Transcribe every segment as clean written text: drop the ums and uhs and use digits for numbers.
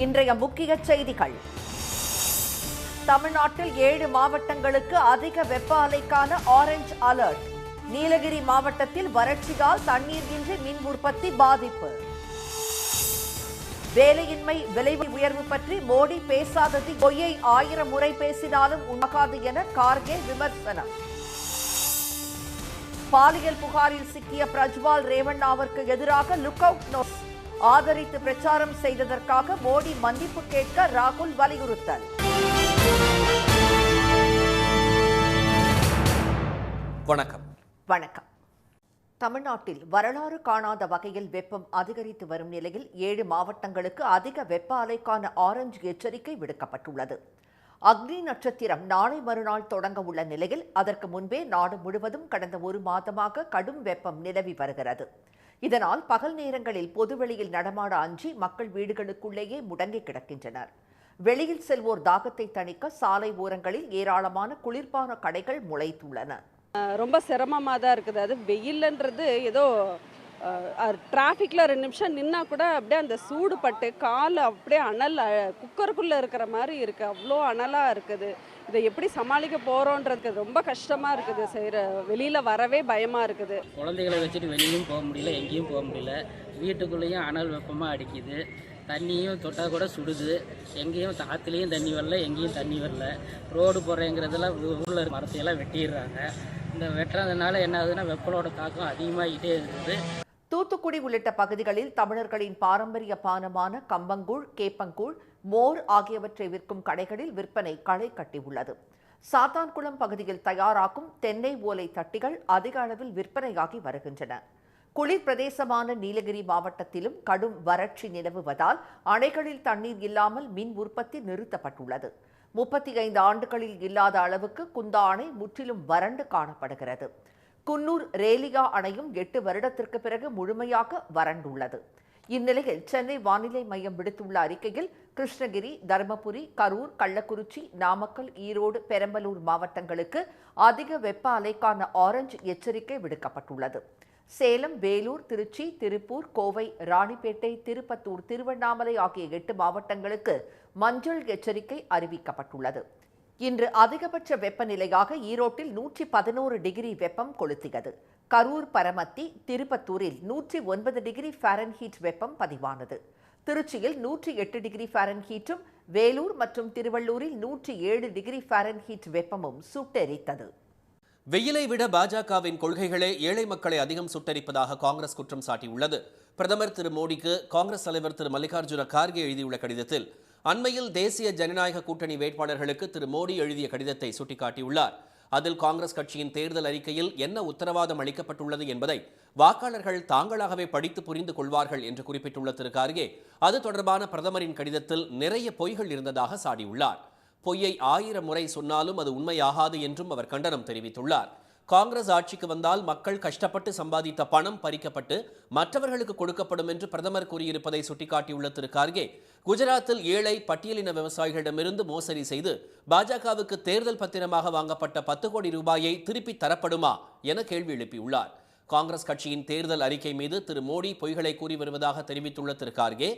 இன்றைய முக்கிய செய்திகள். தமிழ்நாட்டில் 7 மாவட்டங்களுக்கு அதிக வெப்ப அலைக்கான ஆரஞ்சு அலர்ட். நீலகிரி மாவட்டத்தில் வறட்சியால் தண்ணீர் இன்றி மின் உற்பத்தி பாதிப்பு. வேலையின்மை விலை உயர்வு பற்றி மோடி பேசாதது பொய்யை 1000 முறை பேசினாலும் உண்டாகாது என கார்கே விமர்சனம். பாலியல் புகாரில் சிக்கிய பிரஜ்வால் ரேவண்ணாவிற்கு எதிராக லுக் அவுட் நோட்டீஸ். ஆதரித்து பிரச்சாரம் செய்ததற்காக மோடி மன்னிப்பு கேட்க ராகுல் வலியுறுத்தல். வணக்கம். தமிழ்நாட்டில் வரலாறு காணாத வகையில் வெப்பம் அதிகரித்து வரும் நிலையில் 7 மாவட்டங்களுக்கு அதிக வெப்ப அலைக்கான ஆரஞ்சு எச்சரிக்கை விடுக்கப்பட்டுள்ளது. அக்னி நட்சத்திரம் நாளை மறுநாள் தொடங்க உள்ள நிலையில் அதற்கு முன்பே நாடு முழுவதும் கடந்த 1 மாதமாக கடும் வெப்பம் நிலவி வருகிறது. இதனால் பகல் நேரங்களில் பொதுவெளியில் நடமாட அஞ்சி மக்கள் வீடுகளுக்குள்ளேயே முடங்கி கிடக்கின்றனர். வெளியில் செல்வோர் தாகத்தை தணிக்க சாலை ஓரங்களில் ஏராளமான குளிர்பான கடைகள் முளைத்துள்ளன. ரொம்ப சிரமமாக தான் இருக்குது. அது வெயில்ன்றது ஏதோ டிராஃபிக்கில் 2 நிமிஷம் நின்னா கூட அப்படியே அந்த சூடு பட்டு கால் அப்படியே அனல் குக்கருக்குள்ளே இருக்கிற மாதிரி இருக்குது. அவ்வளோ அனலாக இருக்குது. இதை எப்படி சமாளிக்க போகிறோன்றது ரொம்ப கஷ்டமாக இருக்குது. வெளியில் வரவே பயமாக இருக்குது. குழந்தைகளை வச்சுட்டு வெளியும் போக முடியல, எங்கேயும் போக முடியல. வீட்டுக்குள்ளேயும் அனல் வெப்பமாக அடிக்குது. தண்ணியும் தொட்டால் கூட சுடுது. எங்கேயும் ஆற்றுலேயும் தண்ணி வரல, எங்கேயும் தண்ணி வரல. ரோடு போடுறேங்கிறதெல்லாம் ஊரில் மரத்தையெல்லாம் வெட்டிடுறாங்க. இந்த வெட்டுறதுனால என்ன ஆகுதுன்னா வெப்பலோட தாக்கம் அதிகமாகிட்டே இருக்குது. தூத்துக்குடி உள்ளிட்ட பகுதிகளில் தமிழர்களின் பாரம்பரிய பானமான கம்பங்கூழ், கேப்பங்கூழ், மோர் ஆகியவற்றை விற்கும் கடைகளில் விற்பனை களை கட்டியுள்ளது. சாத்தான்குளம் பகுதியில் தயாராகும் தென்னை ஓலை தட்டிகள் அதிக அளவில் விற்பனையாகி வருகின்றன. குளிர் பிரதேசமான நீலகிரி மாவட்டத்திலும் கடும் வறட்சி நிலவுவதால் அணைகளில் தண்ணீர் இல்லாமல் மின் உற்பத்தி நிறுத்தப்பட்டுள்ளது. 35 ஆண்டுகளில் இல்லாத அளவுக்கு குந்தா அணை முற்றிலும் வறண்டு காணப்படுகிறது. குன்னூர் ரேலியா அணையும் 8 வருடத்திற்கு பிறகு முழுமையாக வறண்டுள்ளது. இந்நிலையில் சென்னை வானிலை மையம் விடுத்துள்ள அறிக்கையில் கிருஷ்ணகிரி, தருமபுரி, கரூர், கள்ளக்குறிச்சி, நாமக்கல், ஈரோடு, பெரம்பலூர் மாவட்டங்களுக்கு அதிக வெப்ப அலைக்கான ஆரஞ்சு எச்சரிக்கை விடுக்கப்பட்டுள்ளது. சேலம், வேலூர், திருச்சி, திருப்பூர், கோவை, ராணிப்பேட்டை, திருப்பத்தூர், திருவண்ணாமலை ஆகிய 8 மாவட்டங்களுக்கு மஞ்சள் எச்சரிக்கை அறிவிக்கப்பட்டுள்ளது. இன்று அதிகபட்ச வெப்பநிலையாக ஈரோட்டில் 111 டிகிரி வெப்பம் கொளுத்தியது. கரூர், பரமத்தி, திருப்பத்தூரில் 109 டிகிரி ஃபாரன்ஹீட் வெப்பம் பதிவானது. திருச்சியில் 108 டிகிரி ஃபாரன்ஹீட்டும், வேலூர் மற்றும் திருவள்ளூரில் 107 டிகிரி ஃபாரன்ஹீட் வெப்பமும் சுட்டெரித்தது. வெயிலை விட பாஜகவின் கொள்கைகளே ஏழை மக்களை அதிகம் சுட்டரிப்பதாக காங்கிரஸ் குற்றம் சாட்டியுள்ளது. பிரதமர் திரு மோடிக்கு காங்கிரஸ் தலைவர் திரு மல்லிகார்ஜுன கார்கே எழுதியுள்ள கடிதத்தில் அண்மையில் தேசிய ஜனநாயக கூட்டணி வேட்பாளர்களுக்கு திரு மோடி எழுதிய கடிதத்தை சுட்டிக்காட்டியுள்ளார். அதில் காங்கிரஸ் கட்சியின் தேர்தல் அறிக்கையில் என்ன உத்தரவாதம் அளிக்கப்பட்டுள்ளது என்பதை வாக்காளர்கள் தாங்களாகவே படித்து புரிந்து கொள்வார்கள் என்று குறிப்பிட்டுள்ள திரு கார்கே, அது தொடர்பான பிரதமரின் கடிதத்தில் நிறைய பொய்கள் இருந்ததாக சாடியுள்ளார். பொய்யை 1000 முறை சொன்னாலும் அது உண்மையாகாது என்றும் அவர் கண்டனம் தெரிவித்துள்ளார். காங்கிரஸ் ஆட்சிக்கு வந்தால் மக்கள் கஷ்டப்பட்டு சம்பாதித்த பணம் பறிக்கப்பட்டு மற்றவர்களுக்கு கொடுக்கப்படும் என்று பிரதமர் கூறியிருப்பதை சுட்டிக்காட்டியுள்ள திரு கார்கே, குஜராத்தில் ஏழை பட்டியலின விவசாயிகளிடமிருந்து மோசடி செய்து பாஜகவுக்கு தேர்தல் பத்திரமாக வாங்கப்பட்ட 10 கோடி ரூபாயை திருப்பி தரப்படுமா என கேள்வி எழுப்பியுள்ளார். காங்கிரஸ் கட்சியின் தேர்தல் அறிக்கை மீது திரு மோடி பொய்களை கூறி வருவதாக தெரிவித்துள்ள திரு கார்கே,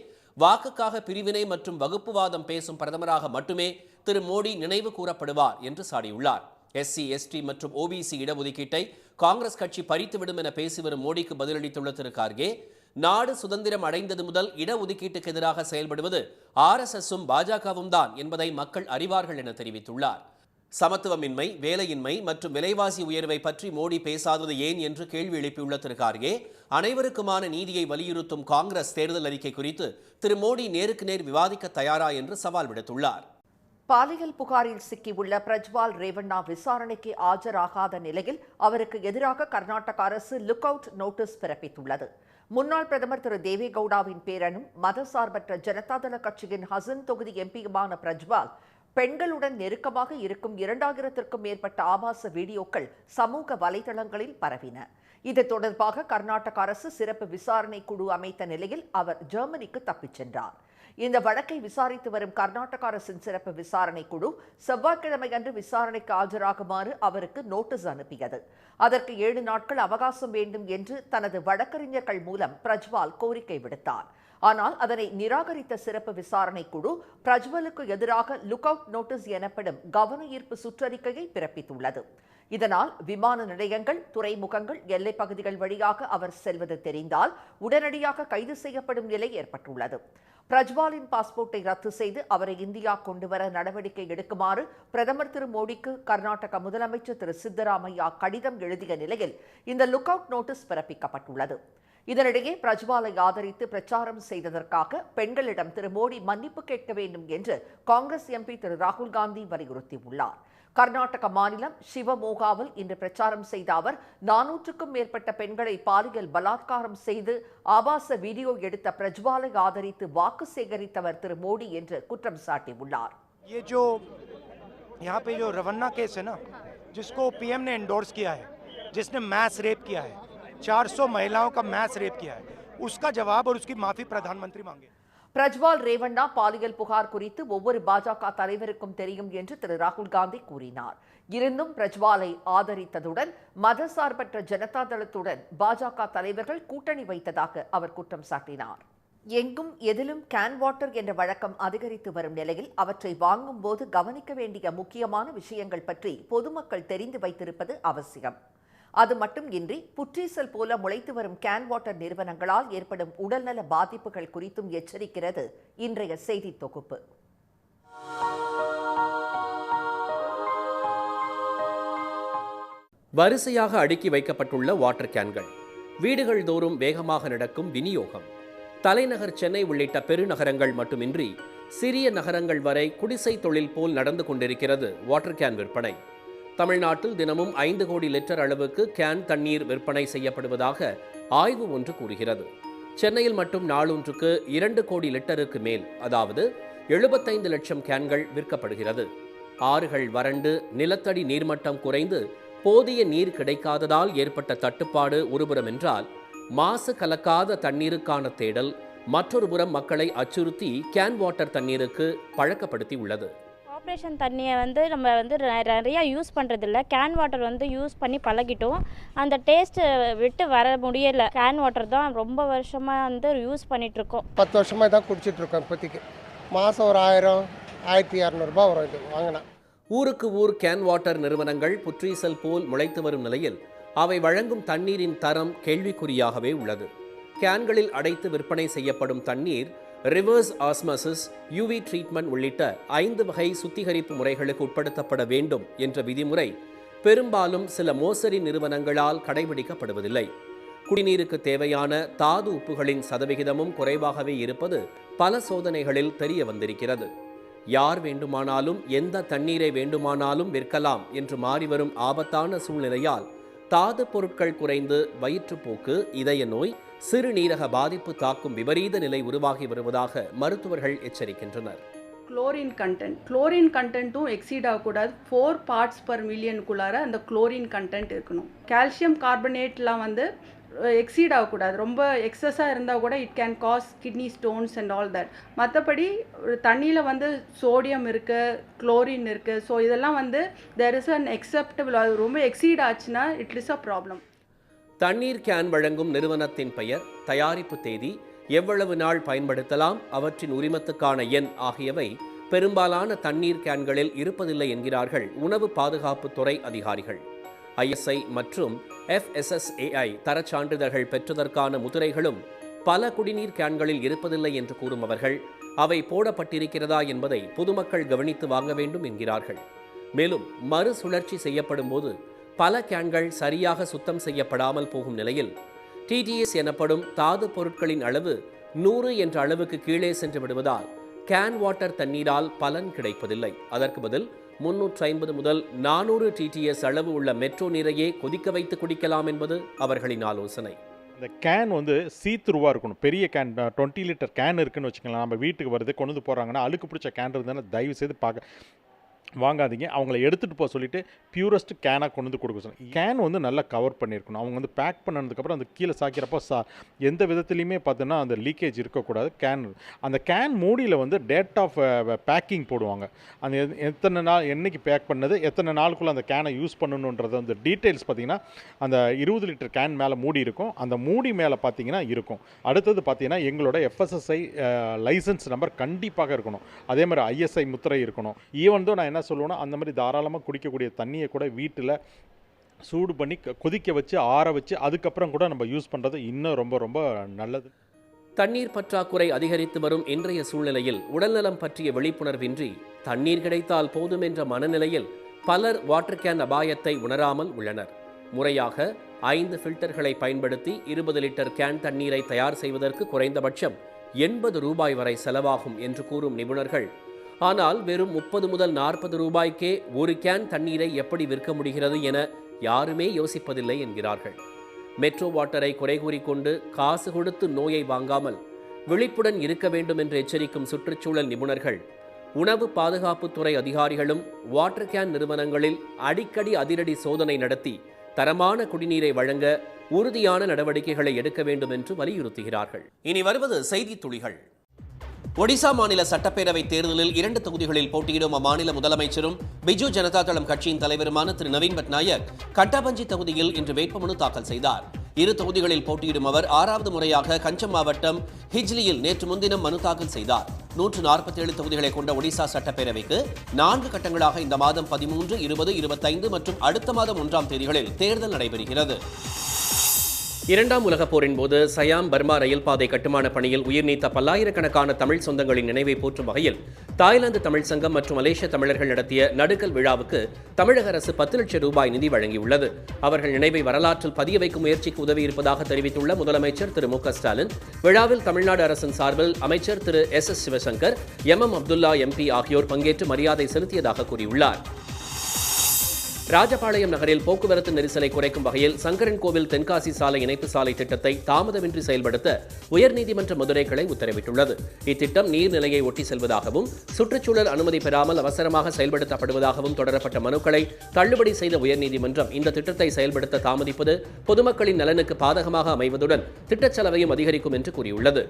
வாக்குக்காக பிரிவினை மற்றும் வகுப்புவாதம் பேசும் பிரதமராக மட்டுமே திரு மோடி நினைவு கூறப்படுவார் என்று சாடியுள்ளார். SC, ST மற்றும் OBC இடஒதுக்கீட்டை காங்கிரஸ் கட்சி பறித்துவிடும் என பேசி வரும் மோடிக்கு பதிலளித்துள்ள திரு கார்கே, நாடு சுதந்திரம் அடைந்தது முதல் இடஒதுக்கீட்டுக்கு எதிராக செயல்படுவது RSSம் பாஜகவும் தான் என்பதை மக்கள் அறிவார்கள் என தெரிவித்துள்ளார். சமத்துவமின்மை, வேலையின்மை மற்றும் விலைவாசி உயர்வை பற்றி மோடி பேசாதது ஏன் என்று கேள்வி எழுப்பியுள்ள திரு கார்கே, அனைவருக்குமான நீதியை வலியுறுத்தும் காங்கிரஸ் தேர்தல் அறிக்கை குறித்து திரு மோடி நேருக்கு நேர் விவாதிக்க தயாரா என்று சவால் விடுத்துள்ளார். பாலியல் புகாரில் சிக்கியுள்ள பிரஜ்வால் ரேவண்ணா விசாரணைக்கு ஆஜராகாத நிலையில் அவருக்கு எதிராக கர்நாடக அரசு லுக் அவுட் நோட்டீஸ் பிறப்பித்துள்ளது. முன்னாள் பிரதமர் திரு தேவேகவுடாவின் பேரனும் மதசார்பற்ற ஜனதாதள கட்சியின் ஹசன் தொகுதி எம்பியுமான பிரஜ்வால் பெண்களுடன் நெருக்கமாக இருக்கும் 2000த்திற்கும் மேற்பட்ட ஆபாச வீடியோக்கள் சமூக வலைதளங்களில் பரவின. இது தொடர்பாக கர்நாடக அரசு சிறப்பு விசாரணை குழு அமைத்த நிலையில் அவர் ஜெர்மனிக்கு தப்பிச் சென்றார். இந்த வழக்கை விசாரித்து வரும் கர்நாடக அரசின் சிறப்பு விசாரணை குழு செவ்வாய்க்கிழமை அன்று விசாரணைக்கு ஆஜராகுமாறு அவருக்கு நோட்டீஸ் அனுப்பியது. அதற்கு 7 நாட்கள் அவகாசம் வேண்டும் என்று தனது வழக்கறிஞர்கள் மூலம் பிரஜ்வால் கோரிக்கை விடுத்தார். ஆனால் அதனை நிராகரித்த சிறப்பு விசாரணை குழு பிரஜ்வலுக்கு எதிராக லுக் அவுட் நோட்டீஸ் எனப்படும் கவன ஈர்ப்பு சுற்றறிக்கையை பிறப்பித்துள்ளது. இதனால் விமான நிலையங்கள், துறைமுகங்கள், எல்லைப் பகுதிகள் வழியாக அவர் செல்வது தெரிந்தால் உடனடியாக கைது செய்யப்படும் நிலை ஏற்பட்டுள்ளது. பிரஜ்வாலின் பாஸ்போர்ட்டை ரத்து செய்து அவரை இந்தியா கொண்டுவர நடவடிக்கை எடுக்குமாறு பிரதமர் திரு மோடிக்கு கர்நாடக முதலமைச்சர் திரு சித்தராமையா கடிதம் எழுதிய நிலையில் இந்த லுக் அவுட் நோட்டீஸ் பிறப்பிக்கப்பட்டுள்ளது. இதனிடையே பிரஜ்வாலை ஆதரித்து பிரச்சாரம் செய்ததற்காக பெண்களிடம் திரு மோடி மன்னிப்பு கேட்க வேண்டும் என்று காங்கிரஸ் எம்பி திரு ராகுல் காந்தி வலியுறுத்தியுள்ளார். கர்நாடக மாநிலம் சிவமோகாவில் இன்று பிரச்சாரம் செய்த அவர் 400க்கும் மேற்பட்ட பெண்களை பாலியல் பலாத்காரம் செய்து ஆபாச வீடியோ எடுத்த பிரஜ்வாலை ஆதரித்து வாக்கு சேகரித்தவர் திரு மோடி என்று குற்றம் சாட்டியுள்ளார். ये जो यहाँ पे जो रवन्ना केस है ना, जिसको पीएम ने एंडोर्स किया है, जिसने मैस रेप किया है, 400 महिलाओं का मैस रेप किया है, उसका जवाब और उसकी माफी प्रधानमंत्री मांगे. பிரஜ்வால் ரேவண்ணா பாலியல் புகார் குறித்து ஒவ்வொரு பாஜக தலைவருக்கும் தெரியும் என்று திரு ராகுல் காந்தி கூறினார். இருந்தும் பிரஜ்வாலை ஆதரித்ததுடன் மதசார்பற்ற ஜனதா தளத்துடன் பாஜக தலைவர்கள் கூட்டணி வைத்ததாக அவர் குற்றம் சாட்டினார். எங்கும் எதிலும் கேன் வாட்டர் என்ற வழக்கம் அதிகரித்து வரும் நிலையில் அவற்றை வாங்கும் போது கவனிக்க வேண்டிய முக்கியமான விஷயங்கள் பற்றி பொதுமக்கள் தெரிந்து வைத்திருப்பது அவசியம். அது மட்டுமின்றி புற்றீசல் போல முளைத்து வரும் கேன் வாட்டர் நிறுவனங்களால் ஏற்படும் உடல்நல பாதிப்புகள் குறித்தும் எச்சரிக்கிறது இன்றைய செய்தி தொகுப்பு. வரிசையாக அடுக்கி வைக்கப்பட்டுள்ள வாட்டர் கேன்கள், வீடுகள் தோறும் வேகமாக நடக்கும் விநியோகம், தலைநகர் சென்னை உள்ளிட்ட பெருநகரங்கள் மட்டுமின்றி சிறிய நகரங்கள் வரை குடிசை தொழில் போல் நடந்து கொண்டிருக்கிறது வாட்டர் கேன் விற்பனை. தமிழ்நாட்டில் தினமும் 5 கோடி லிட்டர் அளவுக்கு கேன் தண்ணீர் விற்பனை செய்யப்படுவதாக ஆய்வு ஒன்று கூறுகிறது. சென்னையில் மட்டும் நாளொன்றுக்கு 2 கோடி லிட்டருக்கு மேல், அதாவது 75 லட்சம் கேன்கள் விற்கப்படுகிறது. ஆறுகள் வறண்டு நிலத்தடி நீர்மட்டம் குறைந்து போதிய நீர் கிடைக்காததால் ஏற்பட்ட தட்டுப்பாடு ஒருபுறம் என்றால், மாசு கலக்காத தண்ணீருக்கான தேடல் மற்றொரு புறம் மக்களை அச்சுறுத்தி கேன் வாட்டர் தண்ணீருக்கு பழக்கப்படுத்தி உள்ளது. கார்ப்பரேஷன் தண்ணியை நம்ம நிறையா யூஸ் பண்ணுறதில்ல. கேன் வாட்டர் யூஸ் பண்ணி பழகிட்டோம். அந்த டேஸ்ட்டு விட்டு வர முடியலை. கேன் வாட்டர் தான் ரொம்ப வருஷமாக யூஸ் பண்ணிகிட்ருக்கோம். 10 வருஷமாக தான் குடிச்சிட்ருக்கோம். இப்போதைக்கு மாதம் ஒரு 1000-1200 ரூபாய் வரும் இது வாங்கினா. ஊருக்கு ஊர் கேன் வாட்டர் நிறுவனங்கள் புற்றீசல் போல் முளைத்து வரும் நிலையில் அவை வழங்கும் தண்ணீரின் தரம் கேள்விக்குறியாகவே உள்ளது. கேன்களில் அடைத்து விற்பனை செய்யப்படும் தண்ணீர் ரிவர்ஸ் ஆஸ்மாசிஸ், யூவி ட்ரீட்மெண்ட் உள்ளிட்ட 5 வகை சுத்திகரிப்பு முறைகளுக்கு உட்படுத்தப்பட வேண்டும் என்ற விதிமுறை பெரும்பாலும் சில மோசடி நிறுவனங்களால் கடைபிடிக்கப்படுவதில்லை. குடிநீருக்கு தேவையான தாது உப்புகளின் சதவிகிதமும் குறைவாகவே இருப்பது பல சோதனைகளில் தெரிய வந்திருக்கிறது. யார் வேண்டுமானாலும் எந்த தண்ணீரை வேண்டுமானாலும் விற்கலாம் என்று மாறிவரும் ஆபத்தான சூழ்நிலையால் தாது பொருட்கள் குறைந்து வயிற்றுப்போக்கு, இதய நோய், சிறுநீரக பாதிப்பு தாக்கும் விபரீத நிலை உருவாகி வருவதாக மருத்துவர்கள் எச்சரிக்கின்றனர். குளோரின் கண்டென்ட்டும் எக்ஸீட் ஆகக்கூடாது. 4 parts per million-குள்ளார அந்த குளோரின் கண்டென்ட் இருக்கணும். கால்சியம் கார்பனேட்லாம் எக்ஸீட் ஆகக்கூடாது. ரொம்ப எக்ஸஸாக இருந்தால் கூட it can cause kidney stones and all that. மற்றபடி தண்ணியில் சோடியம் இருக்குது, குளோரின் இருக்குது. ஸோ இதெல்லாம் தேர் இஸ் அன் அக்செப்டபிள். அது ரொம்ப எக்ஸீட் ஆச்சுன்னா இட் இஸ் அ ப்ராப்ளம். தண்ணீர் கேன் வழங்கும் நிறுவனத்தின் பெயர், தயாரிப்பு தேதி, எவ்வளவு நாள் பயன்படுத்தலாம், அவற்றின் உரிமத்துக்கான எண் ஆகியவை பெரும்பாலான தண்ணீர் கேன்களில் இருப்பதில்லை என்கிறார்கள் உணவு பாதுகாப்பு துறை அதிகாரிகள். ISI மற்றும் FSSAI தரச் சான்றிதழ்கள் பெற்றதற்கான முத்திரைகளும் பல குடிநீர் கேன்களில் இருப்பதில்லை என்று கூறும் அவர்கள், அவை போடப்பட்டிருக்கிறதா என்பதை பொதுமக்கள் கவனித்து வாங்க வேண்டும் என்கிறார்கள். மேலும் மறுசுழற்சி செய்யப்படும் போது பல கேன்கள் சரியாக சுத்தம் செய்யப்படாமல் போகும் நிலையில் TDS எனப்படும் தாது பொருட்களின் அளவு 100 என்ற அளவுக்கு கீழே சென்று விடுவதால் கேன் வாட்டர் தண்ணீரால் பலன் கிடைப்பதில்லை. அதற்கு பதில் 350 முதல் 400 TTS அளவு உள்ள மெட்ரோ நீரையே கொதிக்க வைத்து குடிக்கலாம் என்பது அவர்களின் ஆலோசனை. இந்த கேன் சீத்ரூவாக இருக்கணும். பெரிய கேன் 20 லிட்டர் கேன் இருக்குன்னு வச்சுக்கலாம். நம்ம வீட்டுக்கு வருது கொண்டு போகிறாங்கன்னா அழுக்கு பிடிச்ச கேன் இருந்தால் தயவு செய்து வாங்காதீங்க. அவங்கள எடுத்துகிட்டு போக சொல்லிவிட்டு பியூரஸ்ட் கேனாக கொண்டு வந்து கொடுக்க சொல்லுங்கள். கேன் வந்து நல்லா கவர் பண்ணியிருக்கணும். அவங்க வந்து பேக் பண்ணதுக்கப்புறம் அந்த கீழே சாய்க்கிறப்போ எந்த விதத்துலையுமே பார்த்தோன்னா அந்த லீக்கேஜ் இருக்கக்கூடாது. அந்த கேன் மூடியில் வந்து டேட் ஆஃப் பேக்கிங் போடுவாங்க. அந்த எத்தனை நாள் என்றைக்கு பேக் பண்ணது, எத்தனை நாளுக்குள்ளே அந்த கேனை யூஸ் பண்ணணுன்றது அந்த டீட்டெயில்ஸ் பார்த்திங்கன்னா அந்த 20 லிட்டர் கேன் மேலே மூடி இருக்கும். அந்த மூடி மேலே பார்த்தீங்கன்னா இருக்கும். அடுத்தது பார்த்தீங்கன்னா எங்களோட FSSAI லைசன்ஸ் நம்பர் கண்டிப்பாக இருக்கணும். அதே மாதிரி ISI முத்திரை இருக்கணும். ஈவன் தான் நான் என்ன சொல்லுவேன்னா, அந்த மாதிரி தாராளமாக குடிக்கக்கூடிய தண்ணியை கூட வீட்டில் சூடு பண்ணி கொதிக்க வச்சு ஆற வச்சு அதுக்கப்புறம் கூட நம்ம யூஸ் பண்ணுறது இன்னும் ரொம்ப ரொம்ப நல்லது. தண்ணீர் பற்றாக்குறை அதிகரித்து வரும் இன்றைய சூழ்நிலையில் உடல்நலம் பற்றிய விழிப்புணர்வின்றி தண்ணீர் கிடைத்தால் போதும் என்ற மனநிலையில் பலர் வாட்டர் கேன் அபாயத்தை உணராமல் உள்ளனர். முறையாக 5 ஃபில்டர்களை பயன்படுத்தி 20 லிட்டர் கேன் தண்ணீரை தயார் செய்வதற்கு குறைந்தபட்சம் 80 ரூபாய் வரை செலவாகும் என்று கூறும் நிபுணர்கள், ஆனால் வெறும் 30 முதல் 40 ரூபாய்க்கே ஒரு கேன் தண்ணீரை எப்படி விற்க முடிகிறது என யாருமே யோசிப்பதில்லை என்கிறார்கள். மெட்ரோ வாட்டரை குறை கூறிக்கொண்டு காசு கொடுத்து நோயை வாங்காமல் விழிப்புடன் இருக்க வேண்டும் என்று எச்சரிக்கும் சுற்றுச்சூழல் நிபுணர்கள், உணவு பாதுகாப்புத்துறை அதிகாரிகளும் வாட்டர் கேன் நிறுவனங்களில் அடிக்கடி அதிரடி சோதனை நடத்தி தரமான குடிநீரை வழங்க உறுதியான நடவடிக்கைகளை எடுக்க வேண்டும் என்று வலியுறுத்துகிறார்கள். இனி வருவது செய்தி துளிகள். ஒடிசா மாநில சட்டப்பேரவை தேர்தலில் 2 தொகுதிகளில் போட்டியிடும் அம்மாநில முதலமைச்சரும் பிஜு ஜனதா தளம் கட்சியின் தலைவருமான திரு நவீன் பட்நாயக் கட்டாபஞ்சி தொகுதியில் இன்று வேட்புமனு தாக்கல் செய்தார். 2 தொகுதிகளில் போட்டியிடும் அவர் 6வது முறையாக கஞ்சம் மாவட்டம் ஹிஜ்லியில் நேற்று முன்தினம் மனு தாக்கல் செய்தார். 147 தொகுதிகளை கொண்ட ஒடிசா சட்டப்பேரவைக்கு 4 கட்டங்களாக இந்த மாதம் 13, 20, 25 மற்றும் அடுத்த மாதம் 1ஆம் தேதிகளில் தேர்தல் நடைபெறுகிறது. 2ஆம் உலகப் போரின் போது சயாம் பர்மா ரயில் பாதை கட்டுமான பணியில் உயிர் நீத்த பல்லாயிரக்கணக்கான தமிழ் சொந்தங்களின் நினைவை போற்றும் வகையில் தாய்லாந்து தமிழ் சங்கம் மற்றும் மலேசிய தமிழர்கள் நடத்திய நடுக்கல் விழாவுக்கு தமிழக அரசு 10 லட்சம் ரூபாய் நிதி வழங்கியுள்ளது. அவர்கள் நினைவை வரலாற்றில் பதிய வைக்கும் முயற்சிக்கு உதவியிருப்பதாக தெரிவித்துள்ள முதலமைச்சர் திரு மு க ஸ்டாலின், விழாவில் தமிழ்நாடு அரசின் சார்பில் அமைச்சர் திரு SS Sivasankar, MM Abdullah MP ஆகியோர் பங்கேற்று மரியாதை செலுத்தியதாக கூறியுள்ளார். ராஜபாளையம் நகரில் போக்குவரத்து நெரிசலை குறைக்கும் வகையில் சங்கரன் கோவில் தென்காசி சாலை இணைப்பு சாலை திட்டத்தை தாமதமின்றி செயல்படுத்த உயர்நீதிமன்ற மதுரை கிளை உத்தரவிட்டுள்ளது. இத்திட்டம் நீர்நிலையை ஒட்டி செல்வதாகவும் சுற்றுச்சூழல் அனுமதி பெறாமல் அவசரமாக செயல்படுத்தப்படுவதாகவும் தொடரப்பட்ட மனுக்களை தள்ளுபடி செய்த உயர்நீதிமன்றம் இந்த திட்டத்தை செயல்படுத்த தாமதிப்பது பொதுமக்களின் நலனுக்கு பாதகமாக அமைவதுடன் திட்டச் செலவையும் அதிகரிக்கும் என்று கூறியுள்ளது.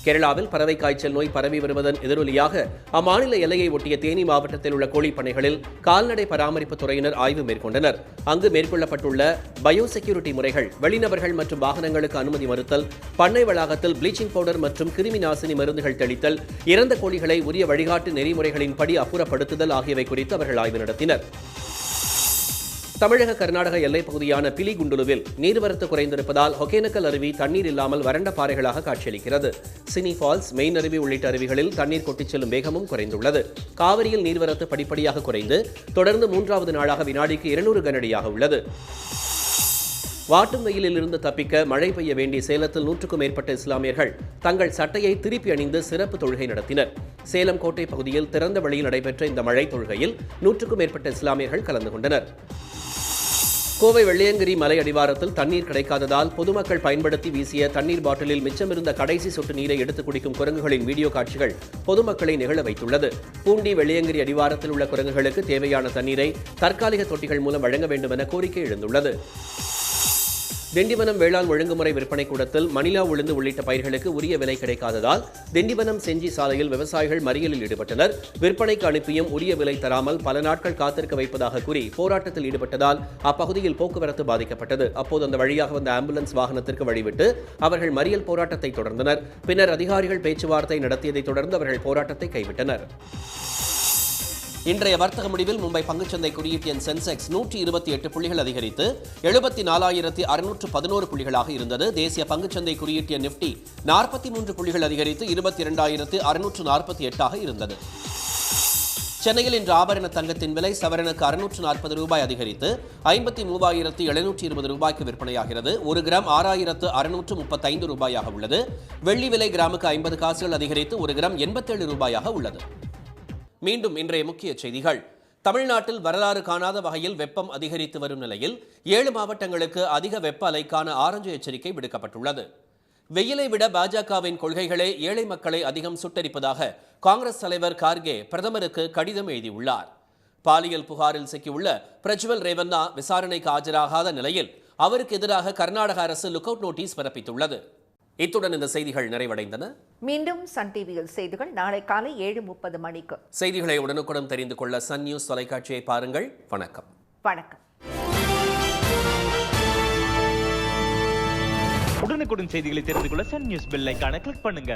கேரளாவில் பறவை காய்ச்சல் நோய் பரவி வருவதன் எதிரொலியாக அம்மாநில எல்லையை ஒட்டிய தேனி மாவட்டத்தில் உள்ள கோழிப்பண்ணைகளில் கால்நடை பராமரிப்பு துறையினர் ஆய்வு மேற்கொண்டனர். அங்கு மேற்கொள்ளப்பட்டுள்ள பயோசெக்யூரிட்டி முறைகள், வெளிநபர்கள் மற்றும் வாகனங்களுக்கு அனுமதி மறுத்தல், பண்ணை வளாகத்தில் ப்ளீச்சிங் பவுடர் மற்றும் கிருமி நாசினி மருந்துகள் தெளித்தல், இறந்த கோழிகளை உரிய வழிகாட்டு நெறிமுறைகளின்படி அப்புறப்படுத்துதல் ஆகியவை குறித்து அவர்கள் ஆய்வு நடத்தினர். தமிழக கர்நாடக எல்லைப் பகுதியான பிலிகுண்டுலுவில் நீர்வரத்து குறைந்திருப்பதால் ஒகேனக்கல் அருவி தண்ணீர் இல்லாமல் வறண்ட பாறைகளாக காட்சியளிக்கிறது. சினி ஃபால்ஸ், மெயின் அருவி உள்ளிட்ட அருவிகளில் தண்ணீர் கொட்டிச் செல்லும் வேகமும் குறைந்துள்ளது. காவிரியில் நீர்வரத்து படிப்படியாக குறைந்து தொடர்ந்து 3வது நாளாக வினாடிக்கு 200 கனஅடியாக உள்ளது. வாட்டும் வெயிலில் இருந்து தப்பிக்க மழை பெய்ய வேண்டி சேலத்தில் 100க்கும் மேற்பட்ட இஸ்லாமியர்கள் தங்கள் சட்டையை திருப்பி அணிந்து சிறப்பு தொழுகை நடத்தினர். சேலம் கோட்டை பகுதியில் திறந்த வெளியில் நடைபெற்ற இந்த மழை தொழுகையில் 100க்கும் மேற்பட்ட இஸ்லாமியர்கள் கலந்து கொண்டனர். கோவை வெள்ளையங்கிரி மலை அடிவாரத்தில் தண்ணீர் கிடைக்காததால் பொதுமக்கள் பயன்படுத்தி வீசிய தண்ணீர் பாட்டிலில் மிச்சமிருந்த கடைசி சொட்டு நீரை எடுத்துக் குடிக்கும் குரங்குகளின் வீடியோ காட்சிகள் பொதுமக்களை நிகழ வைத்துள்ளது. பூண்டி வெள்ளையங்கிரி அடிவாரத்தில் உள்ள குரங்குகளுக்கு தேவையான தண்ணீரை தற்காலிக தொட்டிகள் மூலம் வழங்க வேண்டும் என கோரிக்கை எழுந்துள்ளது. திண்டிவனம் வேளாண் ஒழுங்குமுறை விற்பனை கூடத்தில் மணிலா உளுந்து உள்ளிட்ட பயிர்களுக்கு உரிய விலை கிடைக்காததால் திண்டிவனம் செஞ்சி சாலையில் விவசாயிகள் மறியலில் ஈடுபட்டனர். விற்பனைக்கு அனுப்பியும் உரிய விலை தராமல் பல நாட்கள் காத்திருக்க வைப்பதாக கூறி போராட்டத்தில் ஈடுபட்டதால் அப்பகுதியில் போக்குவரத்து பாதிக்கப்பட்டது. அப்போது அந்த வழியாக வந்த ஆம்புலன்ஸ் வாகனத்திற்கு வழிவிட்டு அவர்கள் மறியல் போராட்டத்தை தொடர்ந்தனர். பின்னர் அதிகாரிகள் பேச்சுவார்த்தை நடத்தியதைத் தொடர்ந்து அவர்கள் போராட்டத்தை கைவிட்டனர். இன்றைய வர்த்தக முடிவில் மும்பை பங்குச்சந்தை குறியீட்டு எண் சென்செக்ஸ் 128 புள்ளிகள் அதிகரித்து 74,611 புள்ளிகளாக இருந்தது. தேசிய பங்குச்சந்தை குறியீட்டு எண் நிப்டி 43 புள்ளிகள் அதிகரித்து 22,648 இருந்தது. சென்னையில் இன்று ஆபரண தங்கத்தின் விலை சவரனுக்கு 640 ரூபாய் அதிகரித்து 53,720 ரூபாய்க்கு விற்பனையாகிறது. 1 கிராம் 6,635 ரூபாயாக உள்ளது. வெள்ளி விலை கிராமுக்கு 50 காசுகள் அதிகரித்து 1 கிராம் 87 ரூபாயாக உள்ளது. மீண்டும் இன்றைய முக்கிய செய்திகள். தமிழ்நாட்டில் வரலாறு காணாத வகையில் வெப்பம் அதிகரித்து வரும் நிலையில் 7 மாவட்டங்களுக்கு அதிக வெப்ப அலைக்கான ஆரஞ்சு எச்சரிக்கை விடுக்கப்பட்டுள்ளது. வெயிலை விட பாஜகவின் கொள்கைகளே ஏழை மக்களை அதிகம் சுட்டரிப்பதாக காங்கிரஸ் தலைவர் கார்கே பிரதமருக்கு கடிதம் எழுதியுள்ளார். பாலியல் புகாரில் சிக்கியுள்ள பிரஜ்வல் ரேவண்ணா விசாரணைக்கு ஆஜராகாத நிலையில் அவருக்கு எதிராக கர்நாடக அரசு லுக் அவுட் நோட்டீஸ் பிறப்பித்துள்ளது. இத்துடன் இந்த செய்திகள் நிறைவடைந்தன. மீண்டும் சன் டிவியில் செய்திகள் நாளை காலை 7:30 மணிக்கு. செய்திகளை உடனுக்குடன் தெரிந்து கொள்ள சன் நியூஸ் தொலைக்காட்சியை பாருங்கள். வணக்கம். வணக்கம். உடனுக்குடன் செய்திகளை தெரிந்து கொள்ள சன் நியூஸ் பெல் ஐகானை கிளிக் பண்ணுங்க.